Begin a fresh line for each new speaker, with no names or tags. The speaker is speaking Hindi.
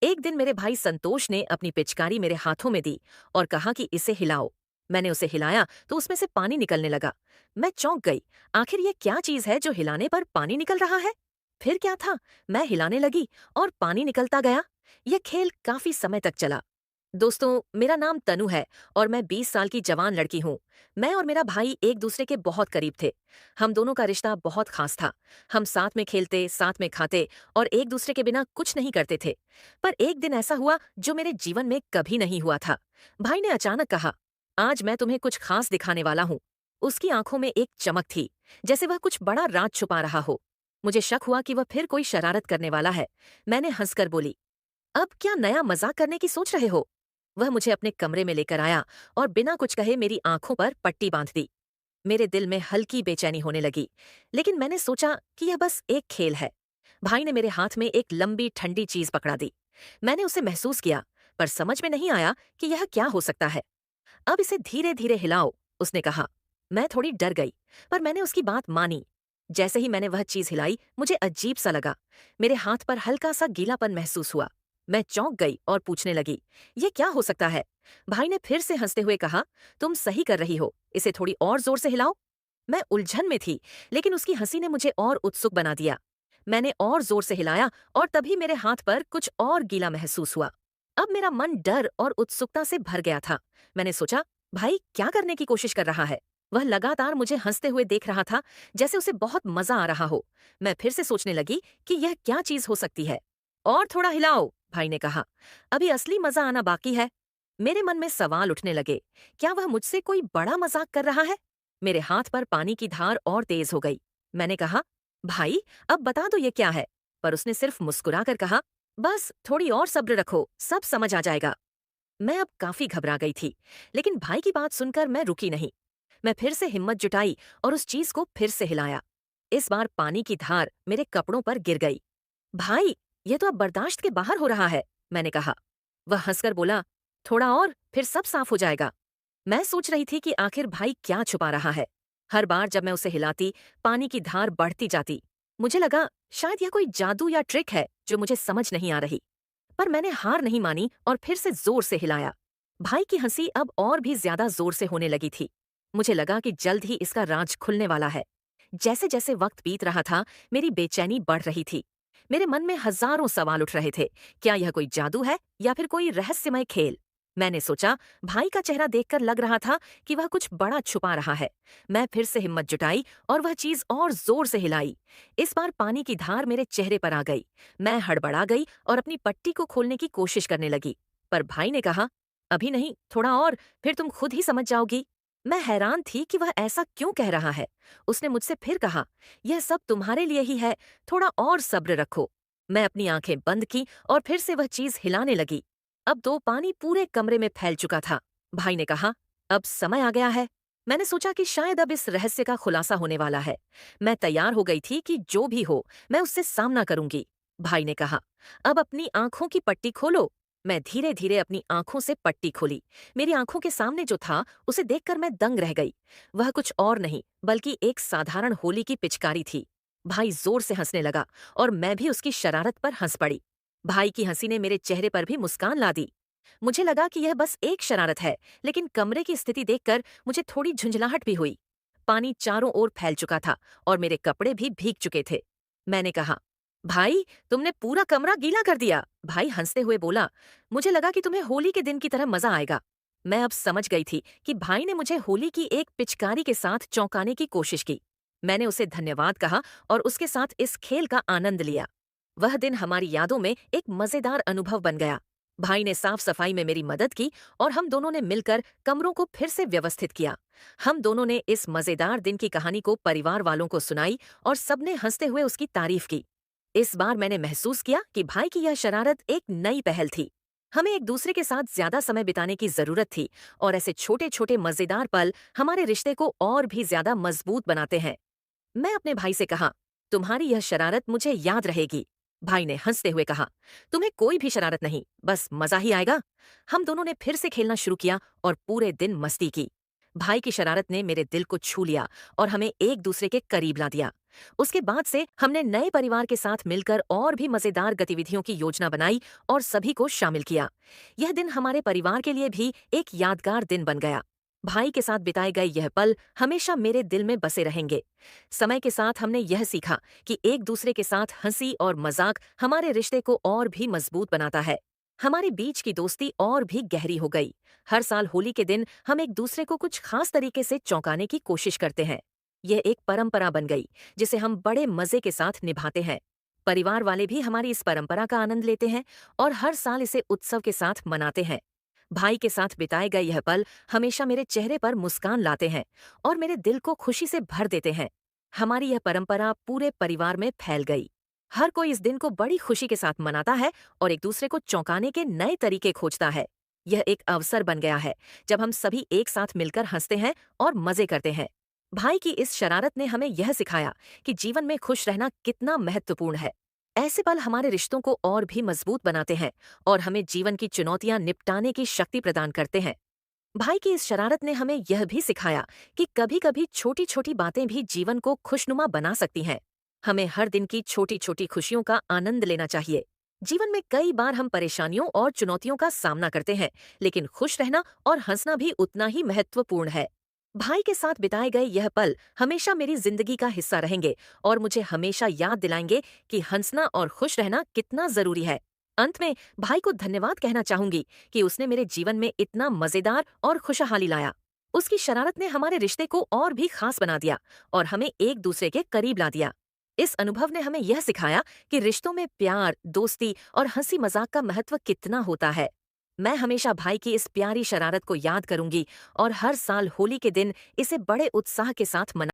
एक दिन मेरे भाई संतोष ने अपनी पिचकारी मेरे हाथों में दी और कहा कि इसे हिलाओ। मैंने उसे हिलाया तो उसमें से पानी निकलने लगा। मैं चौंक गई। आखिर ये क्या चीज है जो हिलाने पर पानी निकल रहा है? फिर क्या था? मैं हिलाने लगी और पानी निकलता गया। यह खेल काफी समय तक चला। दोस्तों, मेरा नाम तनु है और मैं 20 साल की जवान लड़की हूँ। मैं और मेरा भाई एक दूसरे के बहुत करीब थे। हम दोनों का रिश्ता बहुत खास था। हम साथ में खेलते, साथ में खाते और एक दूसरे के बिना कुछ नहीं करते थे। पर एक दिन ऐसा हुआ जो मेरे जीवन में कभी नहीं हुआ था। भाई ने अचानक कहा, आज मैं तुम्हें कुछ खास दिखाने वाला हूँ। उसकी आंखों में एक चमक थी, जैसे वह कुछ बड़ा राज छुपा रहा हो। मुझे शक हुआ कि वह फिर कोई शरारत करने वाला है। मैंने हंसकर बोली, अब क्या नया मजाक करने की सोच रहे हो? वह मुझे अपने कमरे में लेकर आया और बिना कुछ कहे मेरी आंखों पर पट्टी बांध दी। मेरे दिल में हल्की बेचैनी होने लगी, लेकिन मैंने सोचा कि यह बस एक खेल है। भाई ने मेरे हाथ में एक लंबी ठंडी चीज पकड़ा दी। मैंने उसे महसूस किया, पर समझ में नहीं आया कि यह क्या हो सकता है। अब इसे धीरे धीरे हिलाओ, उसने कहा। मैं थोड़ी डर गई, पर मैंने उसकी बात मानी। जैसे ही मैंने वह चीज हिलाई, मुझे अजीब सा लगा। मेरे हाथ पर हल्का सा गीलापन महसूस हुआ। मैं चौंक गई और पूछने लगी, ये क्या हो सकता है? भाई ने फिर से हंसते हुए कहा, तुम सही कर रही हो, इसे थोड़ी और जोर से हिलाओ। मैं उलझन में थी, लेकिन उसकी हंसी ने मुझे और उत्सुक बना दिया। मैंने और जोर से हिलाया और तभी मेरे हाथ पर कुछ और गीला महसूस हुआ। अब मेरा मन डर और उत्सुकता से भर गया था। मैंने सोचा, भाई क्या करने की कोशिश कर रहा है? वह लगातार मुझे हंसते हुए देख रहा था, जैसे उसे बहुत मजा आ रहा हो। मैं फिर से सोचने लगी कि यह क्या चीज हो सकती है। और थोड़ा हिलाओ, भाई ने कहा। अभी असली मजा आना बाकी है। मेरे मन में सवाल उठने लगे। क्या वह मुझसे कोई बड़ा मजाक कर रहा है? मेरे हाथ पर पानी की धार और तेज हो गई। मैंने कहा, भाई, अब बता दो ये क्या है? पर उसने सिर्फ मुस्कुराकर कहा, बस थोड़ी और सब्र रखो, सब समझ आ जाएगा। मैं अब काफी घबरा गई थी, लेकिन भाई की बात सुनकर मैं रुकी नहीं। मैं फिर से हिम्मत जुटाई और उस चीज को फिर से हिलाया। इस बार पानी की धार मेरे कपड़ों पर गिर गई। भाई, ये तो अब बर्दाश्त के बाहर हो रहा है, मैंने कहा। वह हंसकर बोला, थोड़ा और, फिर सब साफ हो जाएगा। मैं सोच रही थी कि आखिर भाई क्या छुपा रहा है। हर बार जब मैं उसे हिलाती, पानी की धार बढ़ती जाती। मुझे लगा शायद यह कोई जादू या ट्रिक है जो मुझे समझ नहीं आ रही। पर मैंने हार नहीं मानी और फिर से जोर से हिलाया। भाई की हंसी अब और भी ज्यादा जोर से होने लगी थी। मुझे लगा कि जल्द ही इसका राज खुलने वाला है। जैसे जैसे वक्त बीत रहा था, मेरी बेचैनी बढ़ रही थी। मेरे मन में हजारों सवाल उठ रहे थे। क्या यह कोई जादू है या फिर कोई रहस्यमय खेल? मैंने सोचा, भाई का चेहरा देखकर लग रहा था कि वह कुछ बड़ा छुपा रहा है। मैं फिर से हिम्मत जुटाई और वह चीज और जोर से हिलाई। इस बार पानी की धार मेरे चेहरे पर आ गई। मैं हड़बड़ा गई और अपनी पट्टी को खोलने की कोशिश करने लगी। पर भाई ने कहा, अभी नहीं, थोड़ा और, फिर तुम खुद ही समझ जाओगी। मैं हैरान थी कि वह ऐसा क्यों कह रहा है। उसने मुझसे फिर कहा, यह सब तुम्हारे लिए ही है, थोड़ा और सब्र रखो। मैं अपनी आंखें बंद की और फिर से वह चीज हिलाने लगी। अब दो पानी पूरे कमरे में फैल चुका था। भाई ने कहा, अब समय आ गया है। मैंने सोचा कि शायद अब इस रहस्य का खुलासा होने वाला है। मैं तैयार हो गई थी कि जो भी हो, मैं उससे सामना करूंगी। भाई ने कहा, अब अपनी आंखों की पट्टी खोलो। मैं धीरे धीरे अपनी आंखों से पट्टी खोली। मेरी आंखों के सामने जो था, उसे देखकर मैं दंग रह गई। वह कुछ और नहीं, बल्कि एक साधारण होली की पिचकारी थी। भाई जोर से हंसने लगा और मैं भी उसकी शरारत पर हंस पड़ी। भाई की हंसी ने मेरे चेहरे पर भी मुस्कान ला दी। मुझे लगा कि यह बस एक शरारत है, लेकिन कमरे की स्थिति देखकर मुझे थोड़ी झुंझलाहट भी हुई। पानी चारों ओर फैल चुका था और मेरे कपड़े भी भीग चुके थे। मैंने कहा, भाई, तुमने पूरा कमरा गीला कर दिया। भाई हंसते हुए बोला, मुझे लगा कि तुम्हें होली के दिन की तरह मजा आएगा। मैं अब समझ गई थी कि भाई ने मुझे होली की एक पिचकारी के साथ चौंकाने की कोशिश की। मैंने उसे धन्यवाद कहा और उसके साथ इस खेल का आनंद लिया। वह दिन हमारी यादों में एक मजेदार अनुभव बन गया। भाई ने साफ सफाई में मेरी मदद की और हम दोनों ने मिलकर कमरों को फिर से व्यवस्थित किया। हम दोनों ने इस मजेदार दिन की कहानी को परिवार वालों को सुनाई और सबने हंसते हुए उसकी तारीफ की। इस बार मैंने महसूस किया कि भाई की यह शरारत एक नई पहल थी। हमें एक दूसरे के साथ ज्यादा समय बिताने की जरूरत थी और ऐसे छोटे छोटे मजेदार पल हमारे रिश्ते को और भी ज्यादा मजबूत बनाते हैं। मैं अपने भाई से कहा, तुम्हारी यह शरारत मुझे याद रहेगी। भाई ने हंसते हुए कहा, तुम्हें कोई भी शरारत नहीं, बस मजा ही आएगा। हम दोनों ने फिर से खेलना शुरू किया और पूरे दिन मस्ती की। भाई की शरारत ने मेरे दिल को छू लिया और हमें एक दूसरे के करीब ला दिया। उसके बाद से हमने नए परिवार के साथ मिलकर और भी मजेदार गतिविधियों की योजना बनाई और सभी को शामिल किया। यह दिन हमारे परिवार के लिए भी एक यादगार दिन बन गया। भाई के साथ बिताए गए यह पल हमेशा मेरे दिल में बसे रहेंगे। समय के साथ हमने यह सीखा कि एक दूसरे के साथ हंसी और मजाक हमारे रिश्ते को और भी मजबूत बनाता है। हमारे बीच की दोस्ती और भी गहरी हो गई। हर साल होली के दिन हम एक दूसरे को कुछ खास तरीके से चौंकाने की कोशिश करते हैं। यह एक परंपरा बन गई जिसे हम बड़े मजे के साथ निभाते हैं। परिवार वाले भी हमारी इस परंपरा का आनंद लेते हैं और हर साल इसे उत्सव के साथ मनाते हैं। भाई के साथ बिताए गए यह पल हमेशा मेरे चेहरे पर मुस्कान लाते हैं और मेरे दिल को खुशी से भर देते हैं। हमारी यह परंपरा पूरे परिवार में फैल गई। हर कोई इस दिन को बड़ी खुशी के साथ मनाता है और एक दूसरे को चौंकाने के नए तरीके खोजता है। यह एक अवसर बन गया है जब हम सभी एक साथ मिलकर हंसते हैं और मजे करते हैं। भाई की इस शरारत ने हमें यह सिखाया कि जीवन में खुश रहना कितना महत्वपूर्ण है। ऐसे पल हमारे रिश्तों को और भी मजबूत बनाते हैं और हमें जीवन की चुनौतियां निपटाने की शक्ति प्रदान करते हैं। भाई की इस शरारत ने हमें यह भी सिखाया कि कभी-कभी छोटी-छोटी बातें भी जीवन को खुशनुमा बना सकती हैं। हमें हर दिन की छोटी-छोटी खुशियों का आनंद लेना चाहिए। जीवन में कई बार हम परेशानियों और चुनौतियों का सामना करते हैं, लेकिन खुश रहना और हंसना भी उतना ही महत्वपूर्ण है। भाई के साथ बिताए गए यह पल हमेशा मेरी जिंदगी का हिस्सा रहेंगे और मुझे हमेशा याद दिलाएंगे कि हंसना और खुश रहना कितना जरूरी है। अंत में भाई को धन्यवाद कहना चाहूंगी कि उसने मेरे जीवन में इतना मजेदार और खुशहाली लाया। उसकी शरारत ने हमारे रिश्ते को और भी खास बना दिया और हमें एक दूसरे के करीब ला दिया। इस अनुभव ने हमें यह सिखाया कि रिश्तों में प्यार, दोस्ती और हंसी मजाक का महत्व कितना होता है। मैं हमेशा भाई की इस प्यारी शरारत को याद करूंगी और हर साल होली के दिन इसे बड़े उत्साह के साथ मना